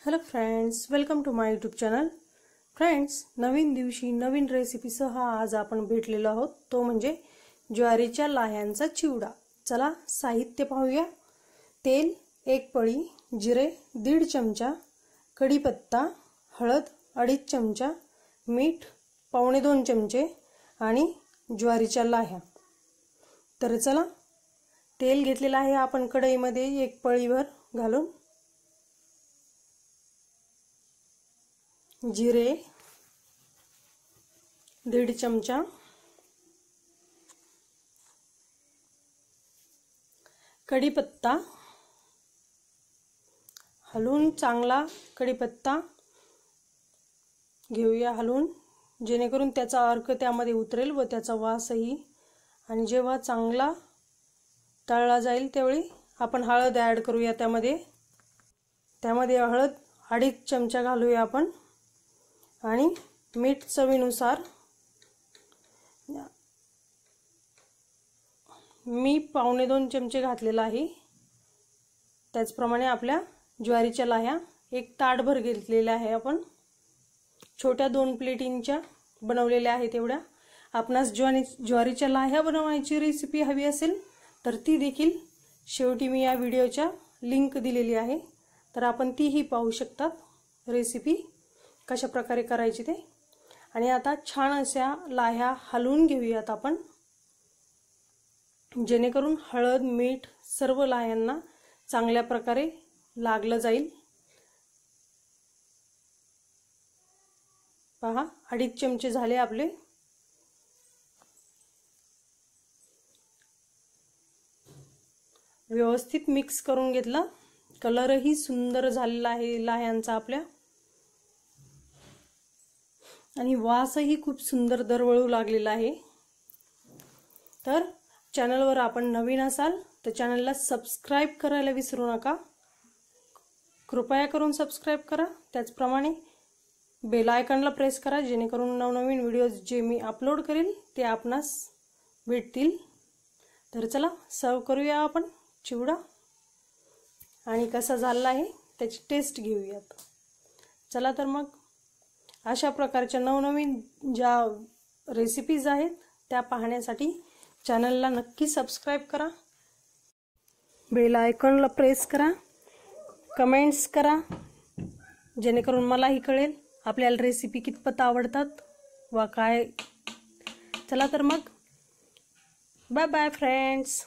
Hello friends, welcome to my YouTube channel. Friends, नवीन दिवशी नवीन रेसिपीसह आज आपण भेटलेलो आहोत, तो म्हणजे ज्वारीच्या लाह्यांचा चिवडा। चला साहित्य पाहूया। तेल 1 पळी, जिरे 1.5 चमचा, कढीपत्ता, हळद 2.5 चमचा, मीठ 1.25 चमचे आणि ज्वारीच्या लाह्या। तर चला, तेल घेतलेलं आहे आपण कढईमध्ये 1 पळीभर घालून। जिरे 1.5 चमचा, कढीपत्ता हलवून चांगला कढीपत्ता घेऊया हलवून, जेणेकरून त्याचा अर्क त्यामध्ये उतरेल व त्याचा वासही। आणि जेव्हा चांगला तळला जाईल त्यावेळी आपण हळद ॲड करूया। त्यामध्ये हळद 2.5 चमचा घालूया आपण आणि मीठ चवीनुसार। मी 1.25 चमचे घातलेला आहे। त्याचप्रमाणे आपल्या ज्वारीच्या लाह्या 1 ताटभर घेतलेल्या आहे आपण। छोट्या 2 प्लेटिंच्या बनवलेल्या आहेत एवढ्या। आपणास ज्वारीच्या लाह्या बनवण्याची रेसिपी हवी असेल तर ती देखील शेवटी मी या व्हिडिओच्या लिंक दिलेली आहे, तर आपण तीही पाहू शकतात रेसिपी कशा प्रकारे करायची ते। आणि आता छान अशा लाह्या हलवून घेऊयात आपण, जेणेकरून हळद मीठ सर्व लाह्यांना चांगल्या प्रकारे लागलं जाईल। पहा, 2.5 चमचे झाले आपले। व्यवस्थित मिक्स करून घेतला। कलरही सुंदर झालेला आहे लाह्यांचा आपल्या, आणि वासही खूप सुंदर दरवळू लागलेला आहे। तर चॅनलवर आपण नवीन असाल तर चॅनलला सबस्क्राइब करायला विसरू नका। कृपया करून सबस्क्राइब करा। त्याचप्रमाणे बेल आयकॉनला प्रेस करा, जेणेकरून नवनवीन व्हिडिओज जे मी अपलोड करेल ते आपणास भेटतील। तर चला सर्व करूया आपण चिवडा, आणि कसा झाला आहे त्याची टेस्ट घेऊयात। चला तर मग अशा प्रकारच्या नवनवीन ज्या रेसिपीज आहेत त्या पाहण्यासाठी चॅनलला नक्की सबस्क्राइब करा, बेल आयकॉनला प्रेस करा, कमेंट्स करा, जेणेकरून मलाही कळेल आपल्याला रेसिपी कितपत आवडतात वा काय। चला तर मग बाय बाय फ्रेंड्स।